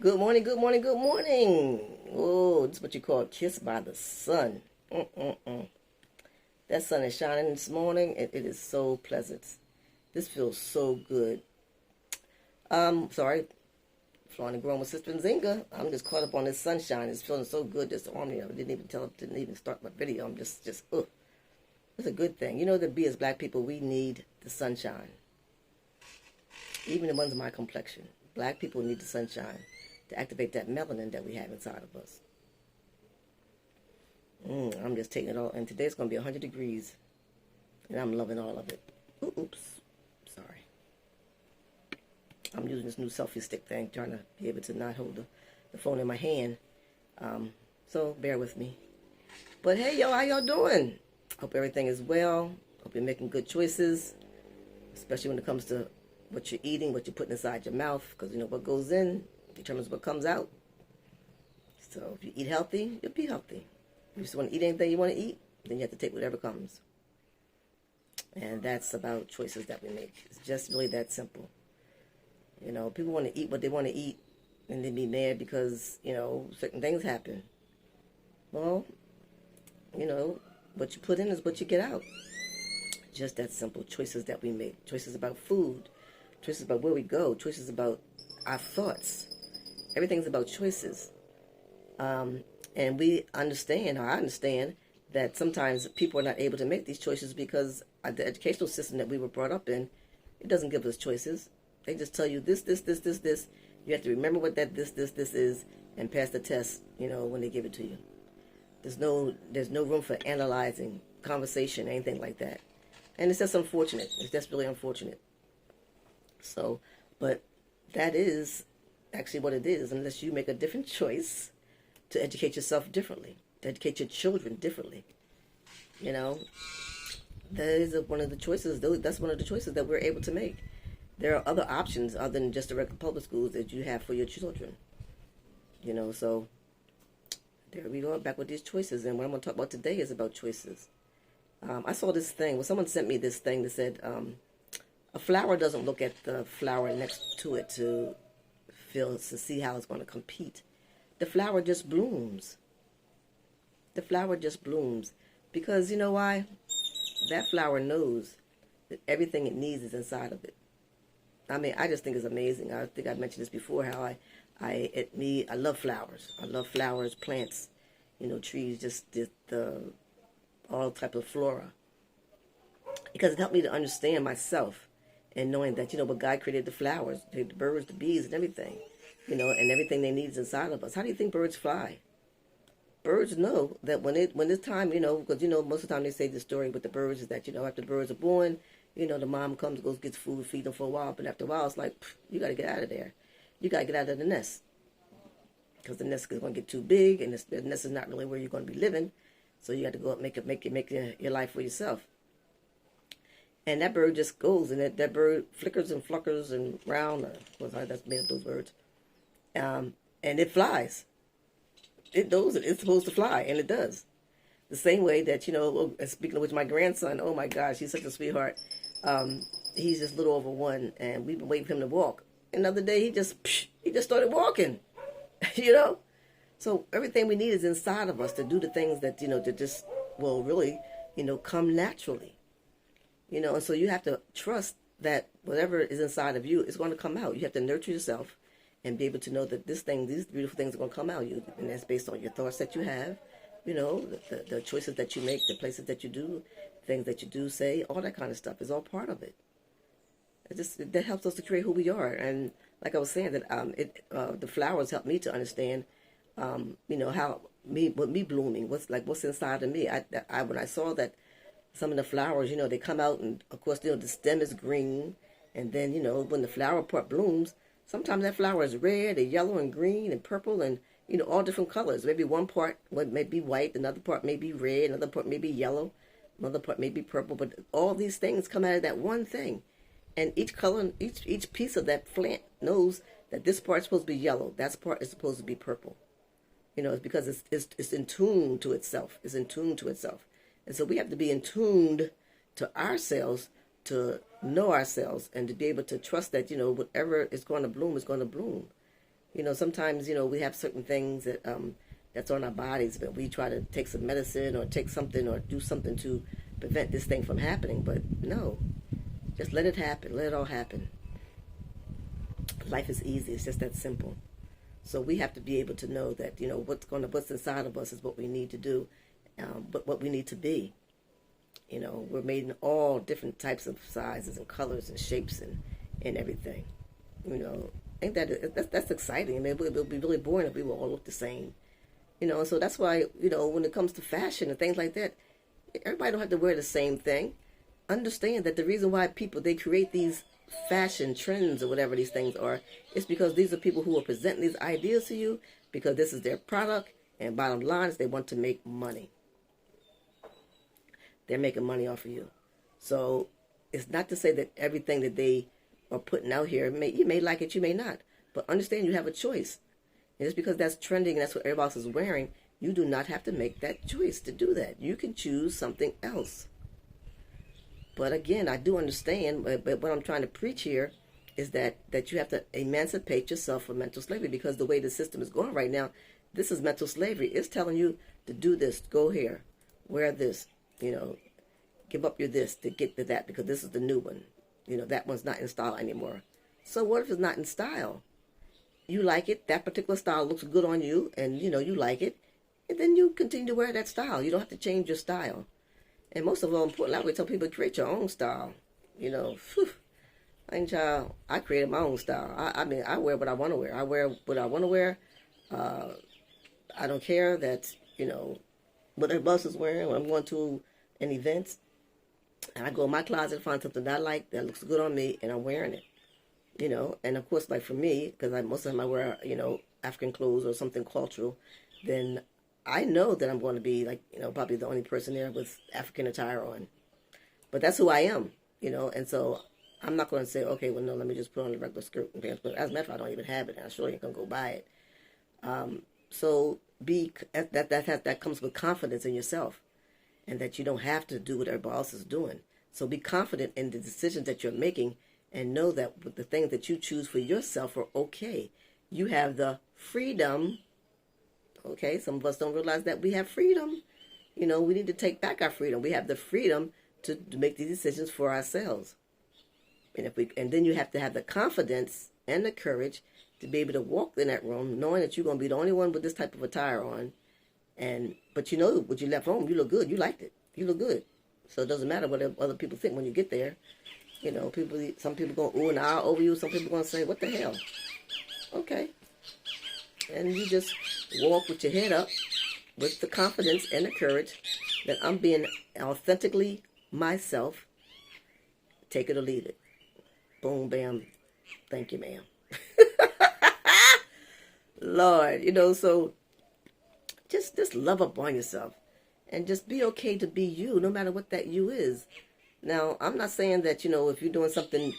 Good morning, good morning, good morning. Oh, this is what you call kissed by the sun. Mm-mm-mm. That sun is shining this morning, and it is so pleasant. This feels so good. Sorry, flying and growing with Sister Nzinga. I'm just caught up on this sunshine. It's feeling so good just on me. I didn't even start my video. I'm just, ugh. It's a good thing. You know that we as black people, we need the sunshine. Even the ones of my complexion. Black people need the sunshine to activate that melanin that we have inside of us. I'm just taking it all. And today's going to be 100 degrees. And I'm loving all of it. Oops. Sorry. I'm using this new selfie stick thing, trying to be able to not hold the phone in my hand. So bear with me. But hey, y'all, how y'all doing? Hope everything is well. Hope you're making good choices, especially when it comes to what you're eating, what you're putting inside your mouth, because you know what goes in determines what comes out. So if you eat healthy, you'll be healthy. If you just want to eat anything you want to eat, then you have to take whatever comes. And that's about choices that we make. It's just really that simple. You know, people want to eat what they want to eat, and then be mad because, you know, certain things happen. Well, you know, what you put in is what you get out. Just that simple. Choices that we make. Choices about food. Choices about where we go. Choices about our thoughts. Everything's about choices. And we understand, or I understand, that sometimes people are not able to make these choices because the educational system that we were brought up in, it doesn't give us choices. They just tell you this. You have to remember what that this is and pass the test, you know, when they give it to you. There's no room for analyzing, conversation, anything like that. And it's just unfortunate. It's just really unfortunate. So, but that is actually what it is, unless you make a different choice to educate yourself differently, to educate your children differently. You know, that is one of the choices. That's one of the choices that we're able to make. There are other options other than just the regular public schools that you have for your children. You know, so there we go, back with these choices. And what I'm going to talk about today is about choices. I saw this thing. Well, someone sent me this thing that said a flower doesn't look at the flower next to it to see how it's going to compete. The flower just blooms. The flower just blooms. Because you know why? That flower knows that everything it needs is inside of it. I mean, I just think it's amazing. I think I mentioned this before, how I love flowers. I love flowers, plants, you know, trees, just all type of flora. Because it helped me to understand myself and knowing that, you know, but God created the flowers, the birds, the bees, and everything, you know, and everything they need is inside of us. How do you think birds fly? Birds know that when it's time, you know, because, you know, most of the time they say the story with the birds is that, you know, after the birds are born, you know, the mom comes, goes, gets food, feed them for a while, but after a while, it's like, you got to get out of there. You got to get out of the nest. Because the nest is going to get too big, and the nest is not really where you're going to be living. So you got to go up and make your life for yourself. And that bird just goes, and that bird flickers and fluckers and round, that's made up those words. And it flies. It knows it's supposed to fly, and it does. The same way that, you know, speaking of which, my grandson, oh my gosh, he's such a sweetheart. He's just a little over 1, and we've been waiting for him to walk. Another day, he just started walking, you know? So everything we need is inside of us to do the things that, you know, that just will really, you know, come naturally. You know, and so you have to trust that whatever is inside of you is going to come out. You have to nurture yourself and be able to know that these beautiful things are going to come out of you. And that's based on your thoughts that you have, you know, the choices that you make, the places that you do, things that you do say, all that kind of stuff is all part of it. That helps us to create who we are. And like I was saying, that the flowers help me to understand, you know, how me blooming, what's inside of me. When I saw that some of the flowers, you know, they come out, and of course, you know, the stem is green, and then, you know, when the flower part blooms, sometimes that flower is red, and yellow, and green, and purple, and, you know, all different colors. Maybe one part may be white, another part may be red, another part may be yellow, another part may be purple, but all these things come out of that one thing. And each color, each piece of that plant knows that this part is supposed to be yellow, that part is supposed to be purple. You know, it's because it's in tune to itself. It's in tune to itself. And so we have to be in tuned to ourselves, to know ourselves, and to be able to trust that, you know, whatever is going to bloom is going to bloom. Sometimes, we have certain things that that's on our bodies, but we try to take some medicine or take something or do something to prevent this thing from happening. But no, just let it happen. Let it all happen. Life is easy. It's just that simple. So we have to be able to know that, what's inside of us is what we need to do, but what we need to be. We're made in all different types of sizes and colors and shapes and everything. Ain't that's exciting? I mean, it would be really boring if we would all look the same. So that's why, when it comes to fashion and things like that, everybody don't have to wear the same thing. Understand that the reason why they create these fashion trends or whatever these things are, is because these are people who are presenting these ideas to you because this is their product, and bottom line is they want to make money. They're making money off of you. So it's not to say that everything that they are putting out here, you may like it, you may not. But understand you have a choice. And just because that's trending and that's what everybody else is wearing, you do not have to make that choice to do that. You can choose something else. But again, I do understand, but what I'm trying to preach here is that you have to emancipate yourself from mental slavery, because the way the system is going right now, this is mental slavery. It's telling you to do this, go here, wear this, give up your this to get to that because this is the new one. That one's not in style anymore. So what if it's not in style? You like it, that particular style looks good on you, and you like it, and then you continue to wear that style. You don't have to change your style. And most of all, important, we tell people to create your own style. I created my own style. I mean, I wear what I want to wear. I wear what I want to wear. I don't care that, what everybody else is wearing. When I'm going to an event, and I go in my closet and find something that I like, that looks good on me, and I'm wearing it. And of course, like for me, because most of the time I wear, African clothes or something cultural, then I know that I'm going to be like, probably the only person there with African attire on. But that's who I am, and so I'm not going to say, okay, well, no, let me just put on a regular skirt and pants. But as a matter of fact, I don't even have it, and I sure ain't going to go buy it. So that comes with confidence in yourself, and that you don't have to do what everybody else is doing. So be confident in the decisions that you're making, and know that the things that you choose for yourself are okay. You have the freedom. Okay, some of us don't realize that we have freedom. We need to take back our freedom. We have the freedom to make these decisions for ourselves. And then you have to have the confidence and the courage to be able to walk in that room, knowing that you're going to be the only one with this type of attire on. But what you left home, you look good. You liked it. You look good. So it doesn't matter what other people think when you get there. Some people going ooh and ah over you. Some people going to say, what the hell? Okay. And you just walk with your head up with the confidence and the courage that I'm being authentically myself. Take it or leave it. Boom, bam. Thank you, ma'am. Lord, so just love up on yourself and just be okay to be you, no matter what that you is. Now, I'm not saying that, if you're doing something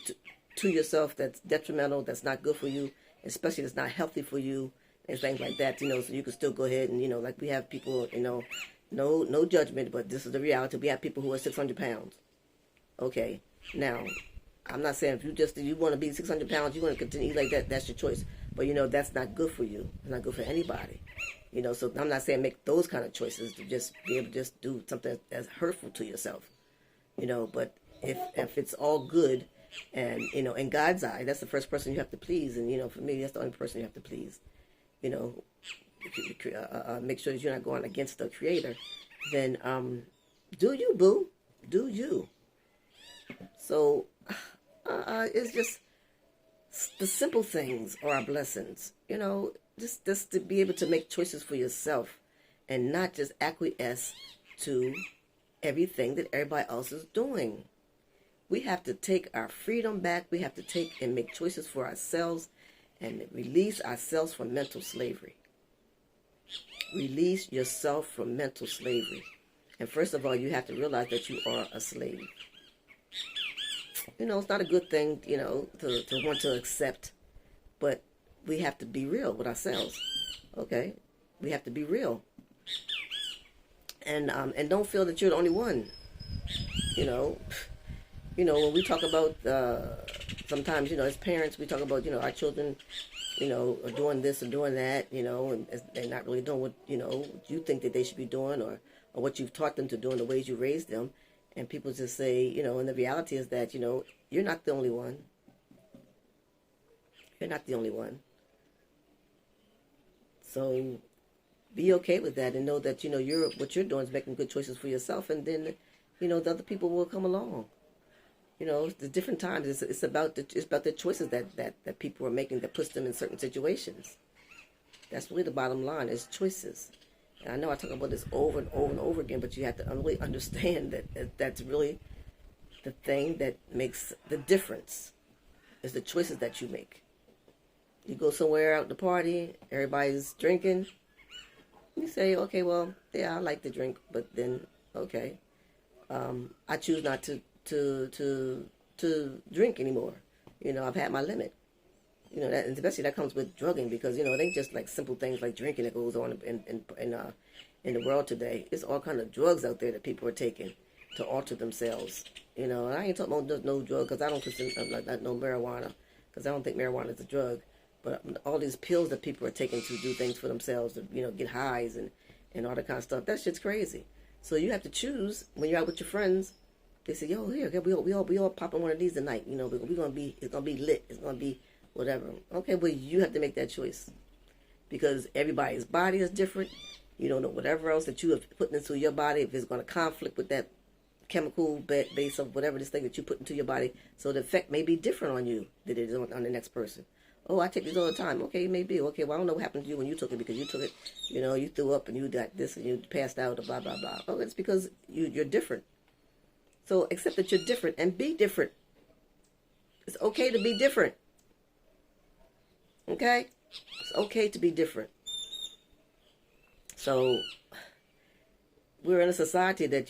to yourself that's detrimental, that's not good for you, especially that's not healthy for you, and things like that, so you can still go ahead and, like we have people, no judgment, but this is the reality. We have people who are 600 pounds. Okay. Now, I'm not saying if you want to be 600 pounds, you want to continue like that, that's your choice. But, that's not good for you. It's not good for anybody. So I'm not saying make those kind of choices to just be able to just do something that's hurtful to yourself. But if it's all good and, in God's eye, that's the first person you have to please. And, for me, that's the only person you have to please. Make sure that you're not going against the Creator. Then do you, boo. Do you. So it's just the simple things are blessings. Just to be able to make choices for yourself and not just acquiesce to everything that everybody else is doing. We have to take our freedom back. We have to take and make choices for ourselves and release ourselves from mental slavery. Release yourself from mental slavery. And first of all, you have to realize that you are a slave. It's not a good thing, to want to accept, but we have to be real with ourselves. Okay? We have to be real. And don't feel that you're the only one. When we talk about, sometimes, as parents, we talk about, our children or doing this or doing that, and they're not really doing what, what you think that they should be doing, or what you've taught them to do in the ways you raised them. And people just say, and the reality is that, you're not the only one. You're not the only one. So be okay with that and know that, what you're doing is making good choices for yourself. And then, the other people will come along. The different times, it's about the choices that people are making that puts them in certain situations. That's really the bottom line, is choices. And I know I talk about this over and over and over again, but you have to really understand that that's really the thing that makes the difference, is the choices that you make. You go somewhere out to party, everybody's drinking. You say, okay, well, yeah, I like to drink, but then, okay, I choose not to drink anymore. I've had my limit. That, especially that comes with drugging, because it ain't just like simple things like drinking that goes on in the world today. It's all kind of drugs out there that people are taking to alter themselves. And I ain't talking about no drug, because I don't consider like no marijuana, because I don't think marijuana is a drug. But all these pills that people are taking to do things for themselves, to get highs and all that kind of stuff, that shit's crazy. So you have to choose when you're out with your friends. They say, yo, here, we all popping one of these tonight. It's gonna be lit. It's gonna be whatever. Okay, well, you have to make that choice, because everybody's body is different. You don't know whatever else that you have put into your body, if it's gonna conflict with that chemical base of whatever this thing that you put into your body. So the effect may be different on you than it is on the next person. Oh, I take these all the time. Okay, maybe. Okay, well, I don't know what happened to you when you took it, because you took it, you threw up and you got this and you passed out, blah, blah, blah. Oh, it's because you're different. So accept that you're different and be different. It's okay to be different. Okay? It's okay to be different. So we're in a society that,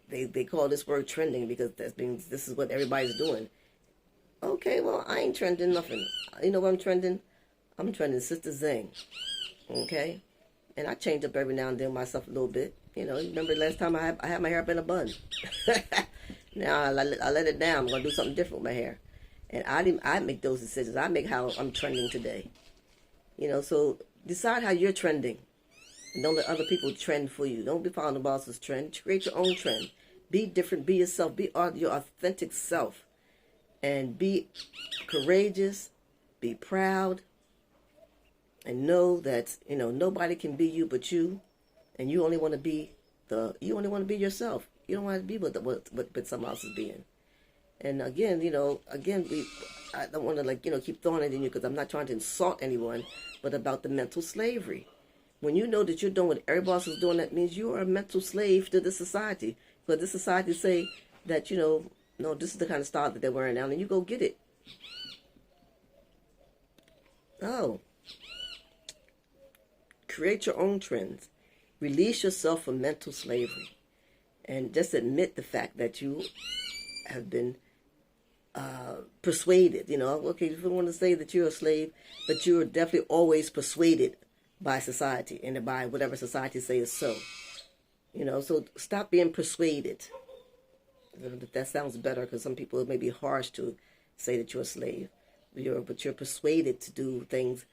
they call this word trending, because that means this is what everybody's doing. Okay, well, I ain't trending nothing. You know what I'm trending? I'm trending Sister Zing. Okay? And I change up every now and then myself a little bit. Remember last time I had my hair up in a bun. Now I let it down. I'm going to do something different with my hair. And I make those decisions. I make how I'm trending today. So decide how you're trending. And don't let other people trend for you. Don't be following the boss's trend. Create your own trend. Be different. Be yourself. Be your authentic self. And be courageous, be proud, and know that, nobody can be you but you, and you only want to be yourself. You don't want to be what someone else is being. And again, I don't want to keep throwing it in you, because I'm not trying to insult anyone, but about the mental slavery. When you know that you're doing what everybody else is doing, that means you are a mental slave to this society. Because this society say that, no, this is the kind of style that they're wearing now, and you go get it. Oh. Create your own trends. Release yourself from mental slavery. And just admit the fact that you have been persuaded. Okay, if you want to say that you're a slave, but you're definitely always persuaded by society and by whatever society says is so. So stop being persuaded. That sounds better, because some people, it may be harsh to say that you're a slave. But you're persuaded to do things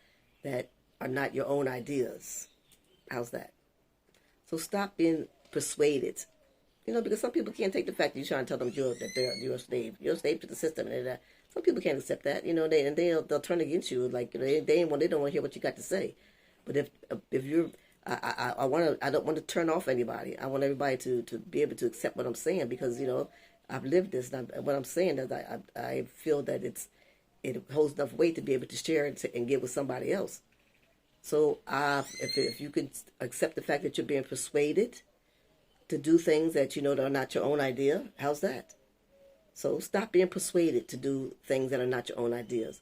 that are not your own ideas. How's that? So stop being persuaded. Because some people can't take the fact that you're trying to tell them that you're a slave. You're a slave to the system. And some people can't accept that. They'll turn against you. Like, they don't want to hear what you got to say. But if you're, I don't want to turn off anybody. I want everybody to be able to accept what I'm saying, because I've lived this. And what I'm saying is I feel that it holds enough weight to be able to share it and give with somebody else. So if you could accept the fact that you're being persuaded to do things that that are not your own idea, how's that? So stop being persuaded to do things that are not your own ideas.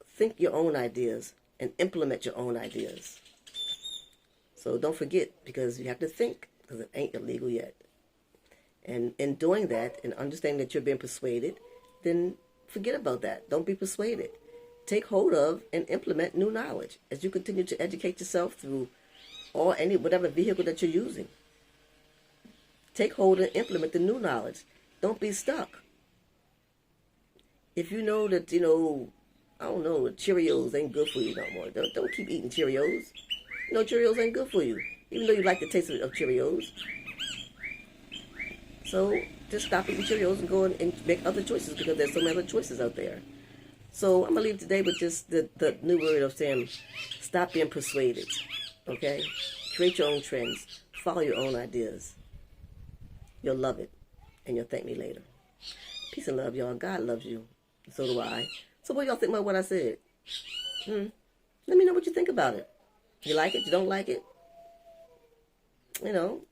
Think your own ideas and implement your own ideas. So don't forget, because you have to think, because it ain't illegal yet. And in doing that and understanding that you're being persuaded, then forget about that. Don't be persuaded. Take hold of and implement new knowledge as you continue to educate yourself through whatever vehicle that you're using. Take hold and implement the new knowledge. Don't be stuck. If you know that, I don't know, Cheerios ain't good for you no more. Don't keep eating Cheerios. You know, Cheerios ain't good for you, even though you like the taste of Cheerios. So just stop eating Cheerios and go and make other choices, because there's so many other choices out there. So I'm going to leave today with just the new word of saying, stop being persuaded, okay? Create your own trends. Follow your own ideas. You'll love it, and you'll thank me later. Peace and love, y'all. God loves you. So do I. So what y'all think about what I said? Let me know what you think about it. You like it? You don't like it? You know,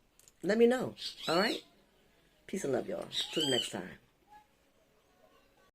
let me know. All right? Peace and love, y'all. Till the next time.